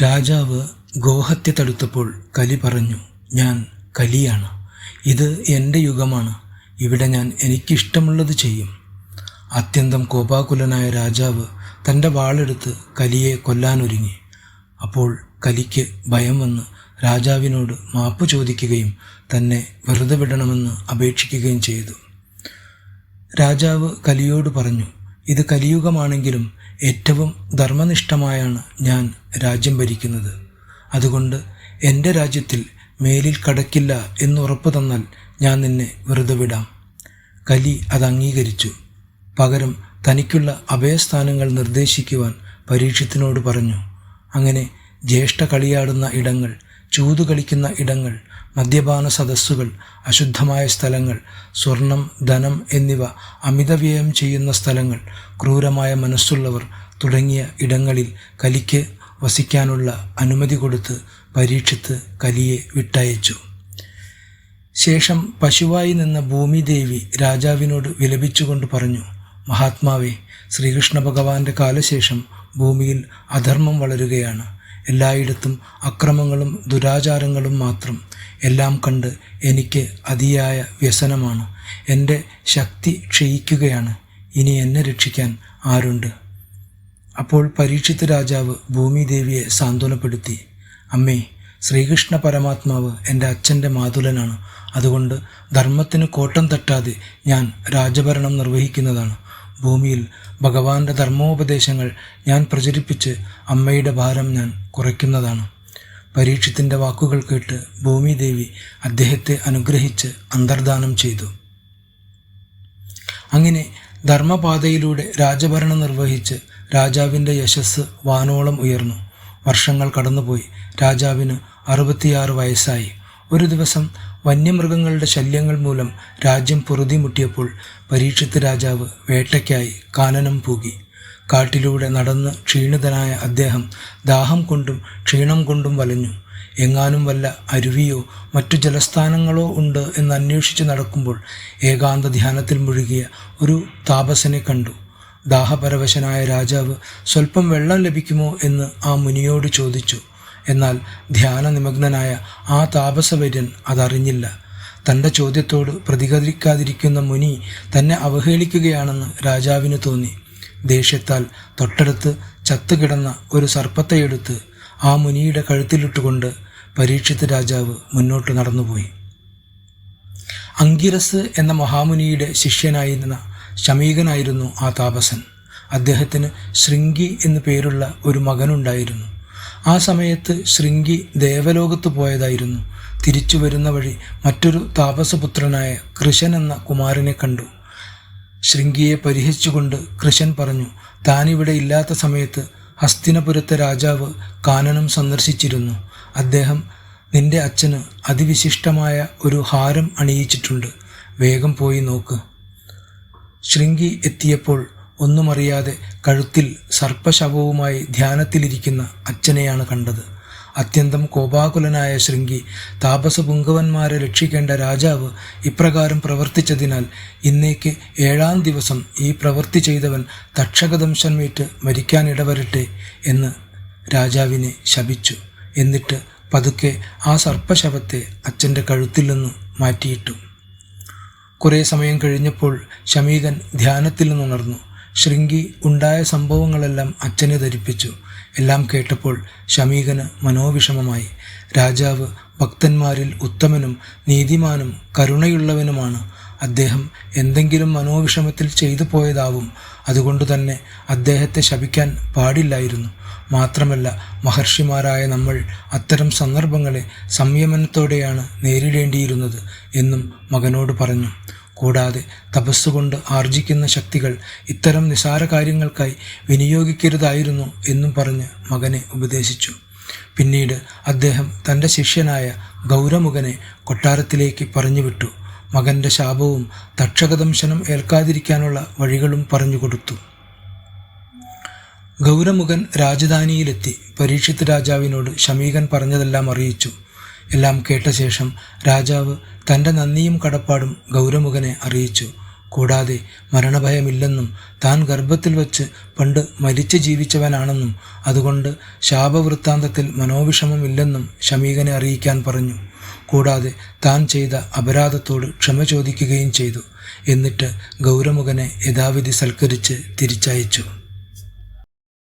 രാജാവ് ഗോഹത്യ തടുത്തപ്പോൾ കലി പറഞ്ഞു, ഞാൻ കലിയാണ്. ഇത് എൻ്റെ യുഗമാണ്. ഇവിടെ ഞാൻ എനിക്കിഷ്ടമുള്ളത് ചെയ്യും. അത്യന്തം കോപാകുലനായ രാജാവ് തൻ്റെ വാളെടുത്ത് കലിയെ കൊല്ലാനൊരുങ്ങി. അപ്പോൾ കലിക്ക് ഭയം വന്ന് രാജാവിനോട് മാപ്പ് ചോദിക്കുകയും തന്നെ വെറുതെ വിടണമെന്ന് അപേക്ഷിക്കുകയും ചെയ്തു. രാജാവ് കലിയോട് പറഞ്ഞു, ഇത് കലിയുഗമാണെങ്കിലും ഏറ്റവും ധർമ്മനിഷ്ഠമായാണ് ഞാൻ രാജ്യം ഭരിക്കുന്നത്. അതുകൊണ്ട് എൻ്റെ രാജ്യത്തിൽ മേലിൽ കടക്കില്ല എന്നുറപ്പ് തന്നാൽ ഞാൻ നിന്നെ വെറുതെ വിടാം. കലി അത് അംഗീകരിച്ചു. പകരം തനിക്കുള്ള അഭയസ്ഥാനങ്ങൾ നിർദ്ദേശിക്കുവാൻ പരീക്ഷത്തിനോട് പറഞ്ഞു. അങ്ങനെ ജ്യേഷ്ഠ കളിയാടുന്ന ഇടങ്ങൾ, ചൂതുകളിക്കുന്ന ഇടങ്ങൾ, മദ്യപാന സദസ്സുകൾ, അശുദ്ധമായ സ്ഥലങ്ങൾ, സ്വർണം, ധനം എന്നിവ അമിതവ്യയം ചെയ്യുന്ന സ്ഥലങ്ങൾ, ക്രൂരമായ മനസ്സുള്ളവർ തുടങ്ങിയ ഇടങ്ങളിൽ കലിക്ക് വസിക്കാനുള്ള അനുമതി കൊടുത്ത് പരീക്ഷിത്ത് കലിയെ വിട്ടയച്ചു. ശേഷം പശുവായി നിന്ന ഭൂമിദേവി രാജാവിനോട് വിലപിച്ചുകൊണ്ട് പറഞ്ഞു, മഹാത്മാവേ, ശ്രീകൃഷ്ണ ഭഗവാന്റെ കാലശേഷം ഭൂമിയിൽ അധർമ്മം വളരുകയാണ്. എല്ലായിടത്തും അക്രമങ്ങളും ദുരാചാരങ്ങളും മാത്രം. എല്ലാം കണ്ട് എനിക്ക് അതിയായ വ്യസനമാണ്. എൻ്റെ ശക്തി ക്ഷയിക്കുകയാണ്. ഇനി എന്നെ രക്ഷിക്കാൻ ആരുണ്ട്? അപ്പോൾ പരീക്ഷിത്ത് രാജാവ് ഭൂമിദേവിയെ സാന്ത്വനപ്പെടുത്തി, അമ്മേ, ശ്രീകൃഷ്ണ പരമാത്മാവ് എൻ്റെ അച്ഛൻ്റെ മാതുലനാണ്. അതുകൊണ്ട് ധർമ്മത്തിന് കോട്ടം തട്ടാതെ ഞാൻ രാജഭരണം നിർവഹിക്കുന്നതാണ്. ഭൂമിയിൽ ഭഗവാന്റെ ധർമ്മോപദേശങ്ങൾ ഞാൻ പ്രചരിപ്പിച്ച് അമ്മയുടെ ഭാരം ഞാൻ കുറയ്ക്കുന്നതാണ്. പരീക്ഷത്തിൻ്റെ വാക്കുകൾ കേട്ട് ഭൂമിദേവി അദ്ദേഹത്തെ അനുഗ്രഹിച്ച് അന്തർദാനം ചെയ്തു. അങ്ങനെ ധർമ്മപാതയിലൂടെ രാജഭരണം നിർവഹിച്ച് രാജാവിൻ്റെ യശസ് വാനോളം ഉയർന്നു. വർഷങ്ങൾ കടന്നുപോയി. രാജാവിന് 66 വയസ്സായി. ഒരു ദിവസം വന്യമൃഗങ്ങളുടെ ശല്യങ്ങൾ മൂലം രാജ്യം പൊറുതിമുട്ടിയപ്പോൾ പരീക്ഷിത്ത് രാജാവ് വേട്ടയ്ക്കായി കാനനം പൂകി. കാട്ടിലൂടെ നടന്ന് ക്ഷീണിതനായ അദ്ദേഹം ദാഹം കൊണ്ടും ക്ഷീണം കൊണ്ടും വലഞ്ഞു. എങ്ങാനും വല്ല അരുവിയോ മറ്റു ജലസ്ഥാനങ്ങളോ ഉണ്ട് എന്ന് അന്വേഷിച്ച് നടക്കുമ്പോൾ ഏകാന്ത ധ്യാനത്തിൽ മുഴുകിയ ഒരു താപസനെ കണ്ടു. ദാഹപരവശനായ രാജാവ് സ്വല്പം വെള്ളം ലഭിക്കുമോ എന്ന് ആ മുനിയോട് ചോദിച്ചു. എന്നാൽ ധ്യാനനിമഗ്നനായ ആ താപസവര്യൻ അതറിഞ്ഞില്ല. തൻ്റെ ചോദ്യത്തോട് പ്രതികരിക്കാതിരിക്കുന്ന മുനി തന്നെ അവഹേളിക്കുകയാണെന്ന് രാജാവിന് തോന്നി. ദേഷ്യത്താൽ തൊട്ടടുത്ത് ചത്തുകിടന്ന ഒരു സർപ്പത്തെയെടുത്ത് ആ മുനിയുടെ കഴുത്തിലിട്ടുകൊണ്ട് പരീക്ഷിത്ത് രാജാവ് മുന്നോട്ട് നടന്നുപോയി. അങ്കിരസ് എന്ന മഹാമുനിയുടെ ശിഷ്യനായിരുന്ന ശമീകനായിരുന്നു ആ താപസൻ. അദ്ദേഹത്തിന് ശൃംഗി എന്നു പേരുള്ള ഒരു മകനുണ്ടായിരുന്നു. ആ സമയത്ത് ശൃംഗി ദേവലോകത്ത് പോയതായിരുന്നു. തിരിച്ചു വരുന്ന വഴി മറ്റൊരു താപസപുത്രനായ കൃശൻ എന്ന കുമാരനെ കണ്ടു. ശൃംഗിയെ പരിഹസിച്ചുകൊണ്ട് കൃശൻ പറഞ്ഞു, താനിവിടെ ഇല്ലാത്ത സമയത്ത് ഹസ്തിനപുരത്തെ രാജാവ് കാനനം സന്ദർശിച്ചിരുന്നു. അദ്ദേഹം നിന്റെ അച്ഛന് അതിവിശിഷ്ടമായ ഒരു ഹാരം അണിയിച്ചിട്ടുണ്ട്. വേഗം പോയി നോക്ക്. ശൃംഗി എത്തിയപ്പോൾ ഒന്നുമറിയാതെ കഴുത്തിൽ സർപ്പശവവുമായി ധ്യാനത്തിലിരിക്കുന്ന അച്ഛനെയാണ് കണ്ടത്. അത്യന്തം കോപാകുലനായ ശൃംഗി താപസപുങ്കവന്മാരെ രക്ഷിക്കേണ്ട രാജാവ് ഇപ്രകാരം പ്രവർത്തിച്ചതിനാൽ ഇന്നേക്ക് 7-ാം ദിവസം ഈ പ്രവൃത്തി ചെയ്തവൻ തക്ഷകദംശമേറ്റ് മരിക്കാനിടവരട്ടെ എന്ന് രാജാവിനെ ശപിച്ചു. എന്നിട്ട് പതുക്കെ ആ സർപ്പശവത്തെ അച്ഛൻ്റെ കഴുത്തിൽ നിന്ന് മാറ്റിയിട്ടു. കുറേ സമയം കഴിഞ്ഞപ്പോൾ ശമീകൻ ധ്യാനത്തിൽ നിന്നുണർന്നു. ശൃംഗി ഉണ്ടായ സംഭവങ്ങളെല്ലാം അച്ഛനെ ധരിപ്പിച്ചു. എല്ലാം കേട്ടപ്പോൾ ശമീകന് മനോവിഷമമായി. രാജാവ് ഭക്തന്മാരിൽ ഉത്തമനും നീതിമാനും കരുണയുള്ളവനുമാണ്. അദ്ദേഹം എന്തെങ്കിലും മനോവിഷമത്തിൽ ചെയ്തു പോയതാവും. അതുകൊണ്ട് തന്നെ അദ്ദേഹത്തെ ശപിക്കാൻ പാടില്ലായിരുന്നു. മാത്രമല്ല, മഹർഷിമാരായ നമ്മൾ അത്തരം സന്ദർഭങ്ങളെ സംയമനത്തോടെയാണ് നേരിടേണ്ടിയിരുന്നത് എന്നും മകനോട് പറഞ്ഞു. കൂടാതെ തപസ്സുകൊണ്ട് ആർജിക്കുന്ന ശക്തികൾ ഇത്തരം നിസാര കാര്യങ്ങൾക്കായി വിനിയോഗിക്കരുതായിരുന്നു എന്നും പറഞ്ഞ് മകനെ ഉപദേശിച്ചു. പിന്നീട് അദ്ദേഹം തൻ്റെ ശിഷ്യനായ ഗൗരമുഖനെ കൊട്ടാരത്തിലേക്ക് പറഞ്ഞുവിട്ടു. മകൻ്റെ ശാപവും തക്ഷകദംശനം ഏൽക്കാതിരിക്കാനുള്ള വഴികളും പറഞ്ഞുകൊടുത്തു. ഗൗരമുഖൻ രാജധാനിയിലെത്തി പരീക്ഷിത്ത് രാജാവിനോട് ശമീകൻ പറഞ്ഞതെല്ലാം അറിയിച്ചു. എല്ലാം കേട്ട ശേഷം രാജാവ് തൻ്റെ നന്ദിയും കടപ്പാടും ഗൗരമുഖനെ അറിയിച്ചു. കൂടാതെ മരണഭയമില്ലെന്നും താൻ ഗർഭത്തിൽ വച്ച് പണ്ട് മരിച്ചു ജീവിച്ചവനാണെന്നും അതുകൊണ്ട് ശാപവൃത്താന്തത്തിൽ മനോവിഷമമില്ലെന്നും ശമീകനെ അറിയിക്കാൻ പറഞ്ഞു. കൂടാതെ താൻ ചെയ്ത അപരാധത്തോട് ക്ഷമ ചോദിക്കുകയും ചെയ്തു. എന്നിട്ട് ഗൗരമുഖനെ യഥാവിധി സൽക്കരിച്ച് തിരിച്ചയച്ചു.